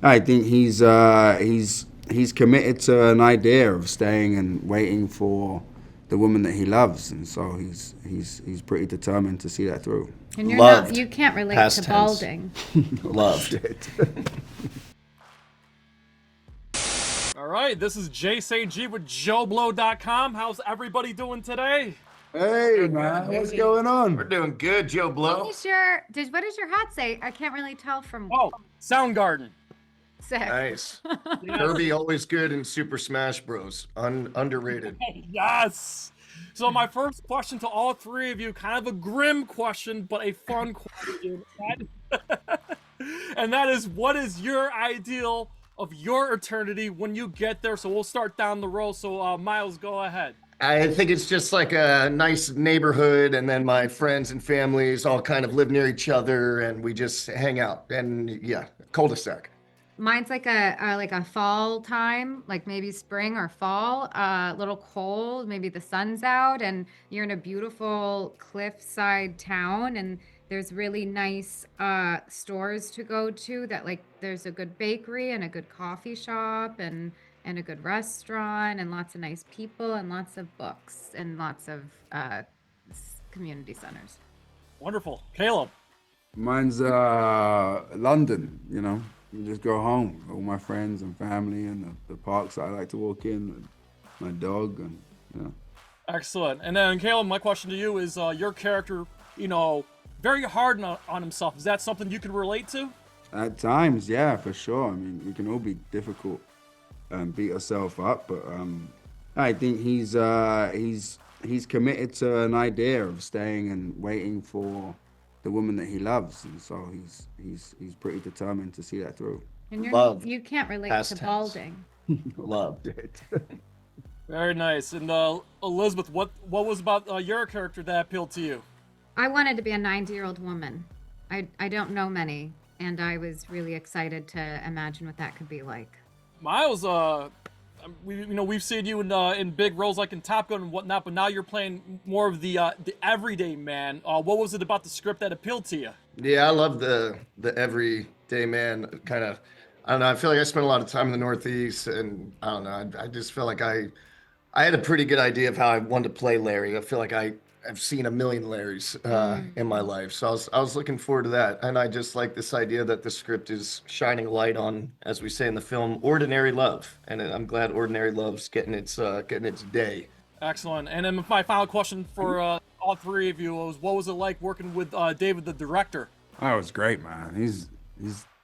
I think he's committed to an idea of staying and waiting for the woman that he loves, and so he's pretty determined to see that through. And Loved. you can't relate Past to tense. balding. Loved. Shit. All right, this is Jason G with JoBlo.com. How's everybody doing today? Hey man, what's going We're on? doing good, JoBlo. What does your hat say? I can't really tell from Oh, Soundgarden. sick. Nice. Yes. Kirby always good in Super Smash Bros. Underrated. Yes. So my first question to all three of you, kind of a grim question, but a fun question. And that is, what is your ideal of your eternity when you get there? So we'll start down the row. So Miles, go ahead. I think it's just like a nice neighborhood, and then my friends and families all kind of live near each other, and we just hang out. And yeah, cul-de-sac. Mine's like a fall time, like maybe spring or fall, a little cold, maybe the sun's out and you're in a beautiful cliffside town and there's really nice stores to go to that like there's a good bakery and a good coffee shop and a good restaurant and lots of nice people and lots of books and lots of community centers. Wonderful. Caleb. Mine's London. You just go home with all my friends and family and the parks that I like to walk in, and my dog, and Excellent. And then Caleb, my question to you is your character, very hard on himself. Is that something you can relate to? At times, yeah, for sure. I mean, we can all be difficult and beat ourselves up, but I think he's committed to an idea of staying and waiting for the woman that he loves, and so he's pretty determined to see that through. And Loved. you can't relate Past to tense. balding. Loved. It. Very nice. And Elizabeth, what was about your character that appealed to you? I wanted to be a 90-year-old woman. I don't know many, and I was really excited to imagine what that could be like. Miles, we've seen you in big roles like in Top Gun and whatnot, but now you're playing more of the everyday man. What was it about the script that appealed to you? Yeah, I love the everyday man kind of. I don't know. I feel like I spent a lot of time in the Northeast, and I don't know. I just feel like I had a pretty good idea of how I wanted to play Larry. I feel like I've seen a million Larrys in my life, so I was looking forward to that. And I just like this idea that the script is shining light on, as we say in the film, ordinary love. And I'm glad ordinary love's getting its day. Excellent. And then my final question for all three of you was, what was it like working with David, the director? Oh, it was great, man. He's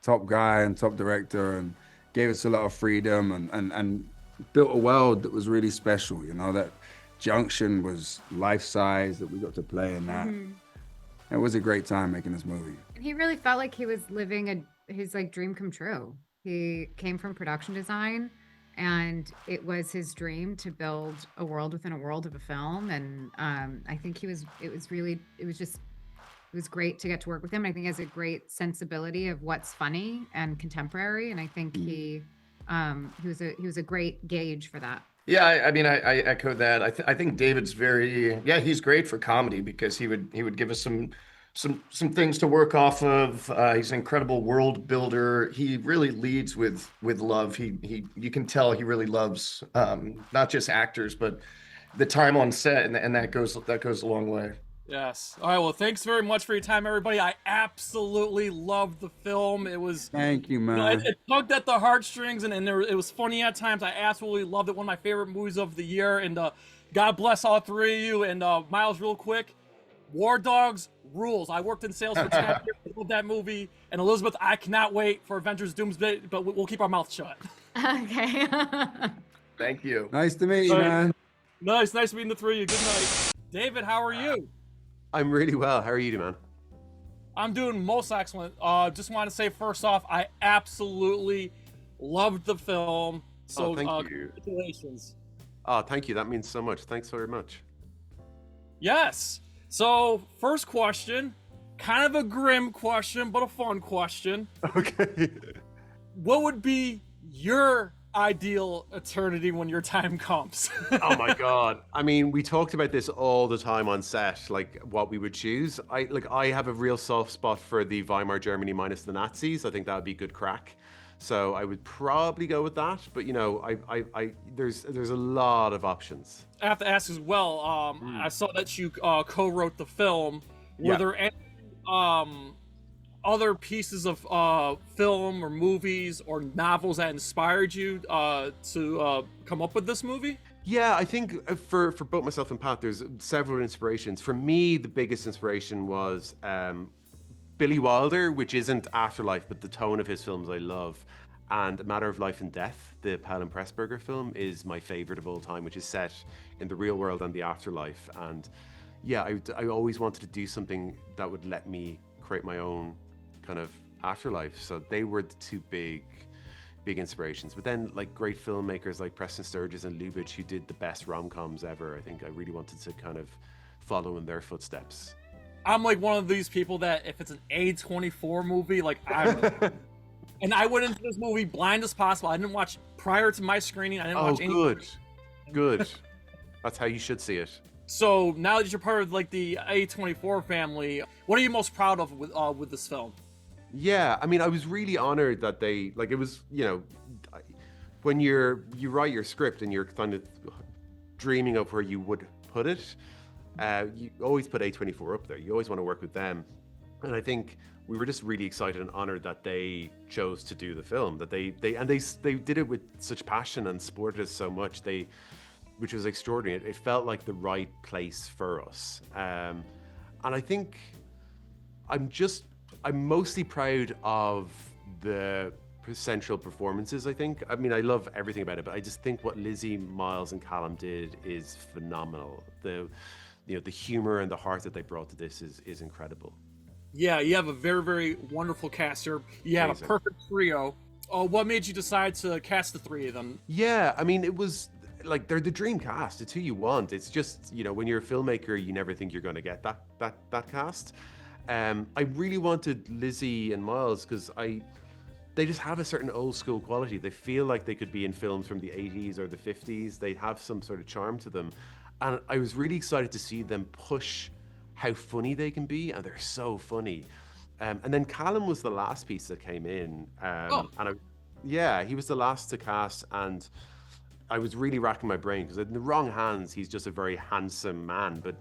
top guy and top director, and gave us a lot of freedom and built a world that was really special. That junction was life size that we got to play in that. It was a great time making this movie. And he really felt like he was living his like dream come true. He came from production design, and it was his dream to build a world within a world of a film. And I think it was great to get to work with him. I think he has a great sensibility of what's funny and contemporary, and I think he was a great gauge for that. Yeah, I mean, I echo that. I think David's he's great for comedy because he would give us some things to work off of. He's an incredible world builder. He really leads with love. You can tell he really loves not just actors, but the time on set, and that goes a long way. Yes. All right. Well, thanks very much for your time, everybody. I absolutely loved the film. It was. Thank you, man. It tugged at the heartstrings, and it was funny at times. I absolutely loved it. One of my favorite movies of the year. And God bless all three of you. And Miles, real quick, War Dogs rules. I worked in sales for 10 years. I love that movie. And Elizabeth, I cannot wait for Avengers Doomsday, but we'll keep our mouth shut. Okay. Thank you. Nice to meet you, man. Nice meeting the three of you. Good night. David, how are you? I'm really well. How are you doing, man? I'm doing most excellent. Just want to say first off, I absolutely loved the film. So thank you. Congratulations. Oh, thank you. That means so much. Thanks very much. Yes. So first question, kind of a grim question, but a fun question. Okay. What would be your ideal eternity when your time comes? Oh my God. I mean, we talked about this all the time on set, like what we would choose. I have a real soft spot for the Weimar Germany minus the Nazis. I think that would be good crack. So I would probably go with that. But you know, there's a lot of options. I have to ask as well. I saw that you co-wrote the film. Were Yeah. there any other pieces of film or movies or novels that inspired you to come up with this movie? Yeah, I think for both myself and Pat, there's several inspirations. For me, the biggest inspiration was Billy Wilder, which isn't Afterlife, but the tone of his films I love. And A Matter of Life and Death, the Pelham Pressburger film, is my favorite of all time, which is set in the real world and the afterlife. And yeah, I always wanted to do something that would let me create my own kind of afterlife. So they were the two big inspirations. But then like great filmmakers like Preston Sturges and Lubitsch, who did the best rom-coms ever, I think I really wanted to kind of follow in their footsteps. I'm like one of these people that if it's an A24 movie, like and I went into this movie blind as possible. I didn't watch prior to my screening. I didn't watch any. Good. That's how you should see it. So now that you're part of like the A24 family, what are you most proud of with this film? Yeah, I mean, I was really honored that they like it was, you know, when you write your script and you're kind of dreaming of where you would put it, you always put A24 up there. You always want to work with them. And I think we were just really excited and honored that they chose to do the film, that they did it with such passion and supported us so much. Which was extraordinary. It felt like the right place for us. And I think I'm mostly proud of the central performances, I think. I mean, I love everything about it, but I just think what Lizzie, Miles, and Callum did is phenomenal. The humor and the heart that they brought to this is incredible. Yeah, you have a very, very wonderful cast here. You have a perfect trio. What made you decide to cast the three of them? Yeah, I mean, it was like they're the dream cast. It's who you want. It's just, you know, when you're a filmmaker, you never think you're going to get that cast. I really wanted Lizzie and Miles because they just have a certain old school quality. They feel like they could be in films from the 80s or the 50s. They have some sort of charm to them. And I was really excited to see them push how funny they can be, and they're so funny. And then Callum was the last piece that came in. He was the last to cast, and I was really racking my brain because in the wrong hands, he's just a very handsome man. But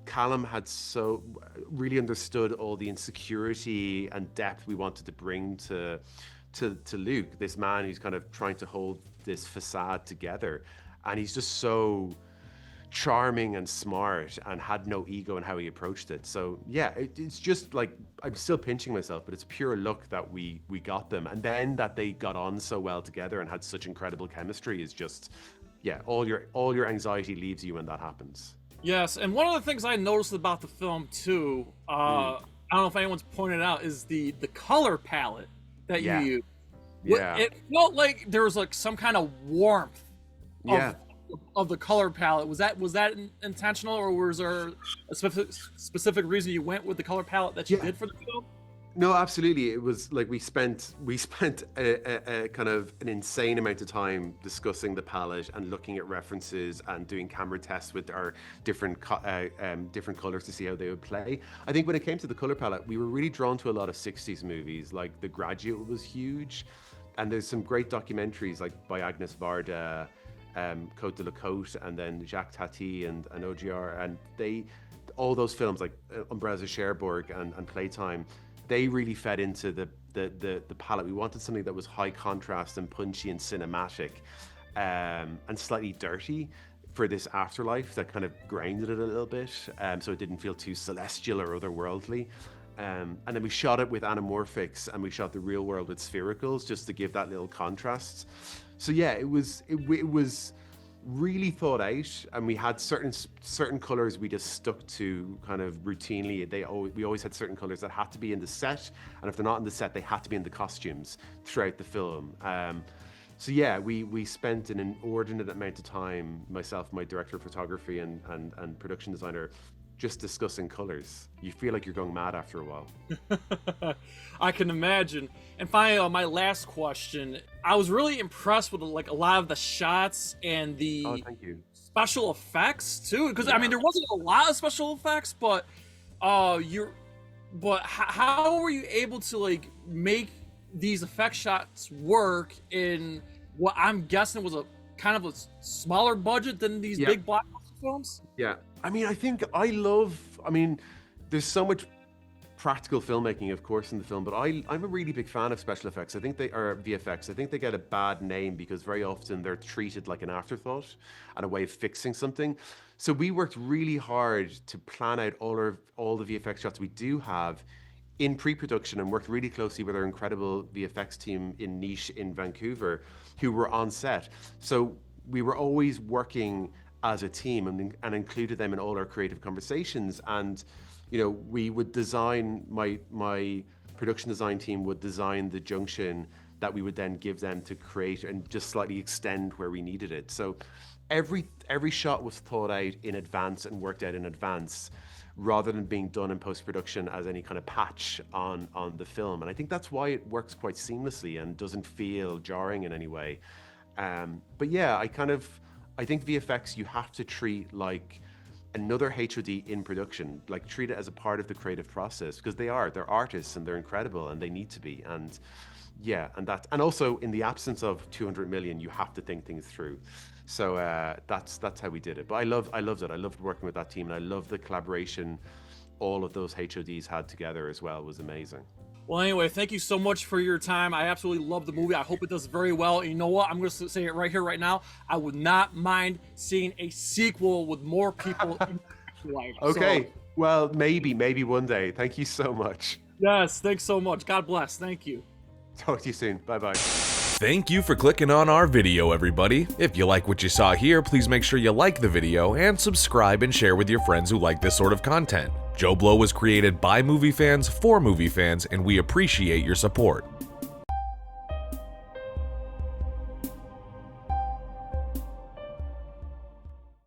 Callum had so really understood all the insecurity and depth we wanted to bring to Luke, this man who's kind of trying to hold this facade together. And he's just so charming and smart and had no ego in how he approached it. So yeah, it's just like, I'm still pinching myself, but it's pure luck that we got them. And then that they got on so well together and had such incredible chemistry is just, yeah, all your anxiety leaves you when that happens. Yes, and one of the things I noticed about the film too, I don't know if anyone's pointed out, is the color palette that you use. Yeah. It felt like there was like some kind of warmth of the color palette. Was that intentional, or was there a specific reason you went with the color palette that you did for the film? No, absolutely. It was like we spent a kind of an insane amount of time discussing the palette and looking at references and doing camera tests with our different colors to see how they would play. I think when it came to the color palette, we were really drawn to a lot of 60s movies. Like The Graduate was huge, and there's some great documentaries like by Agnes Varda, Côte de la Côte, and then Jacques Tati and OGR, and all those films like Umbrellas of Cherbourg and Playtime, they really fed into the palette. We wanted something that was high contrast and punchy and cinematic, and slightly dirty for this afterlife that kind of grounded it a little bit, so it didn't feel too celestial or otherworldly. And then we shot it with anamorphics, and we shot the real world with sphericals just to give that little contrast. So yeah, it was really thought out, and we had certain colors we just stuck to kind of routinely. We always had certain colors that had to be in the set, and if they're not in the set, they had to be in the costumes throughout the film. So yeah, we spent an inordinate amount of time, myself, my director of photography and production designer, just discussing colors. You feel like you're going mad after a while. I can imagine. And finally, my last question. I was really impressed with like a lot of the shots and the special effects too. Because I mean, there wasn't a lot of special effects, but how were you able to like make these effect shots work in what I'm guessing was a kind of a smaller budget than these big blockbuster films? Yeah, I mean, there's so much practical filmmaking, of course, in the film, but I'm a really big fan of special effects. I think they are VFX. I think they get a bad name because very often they're treated like an afterthought and a way of fixing something. So we worked really hard to plan out all the VFX shots we do have in pre-production, and worked really closely with our incredible VFX team in Niche in Vancouver, who were on set. So we were always working as a team and included them in all our creative conversations. And we would design, my production design team would design the junction that we would then give them to create and just slightly extend where we needed it. So every shot was thought out in advance and worked out in advance, rather than being done in post-production as any kind of patch on the film. And I think that's why it works quite seamlessly and doesn't feel jarring in any way. But yeah, I think VFX you have to treat like another HOD in production, like treat it as a part of the creative process, because they're artists and they're incredible and they need to be. And yeah, and also in the absence of 200 million, you have to think things through. So that's how we did it. But I loved it. I loved working with that team, and I loved the collaboration all of those HODs had together as well. It was amazing. Well, anyway, thank you so much for your time. I absolutely love the movie. I hope it does very well. And you know what? I'm going to say it right here, right now. I would not mind seeing a sequel with more people in life. Okay. So, well, maybe one day. Thank you so much. Yes, thanks so much. God bless. Thank you. Talk to you soon. Bye-bye. Thank you for clicking on our video, everybody. If you like what you saw here, please make sure you like the video and subscribe and share with your friends who like this sort of content. JoBlo was created by movie fans for movie fans, and we appreciate your support.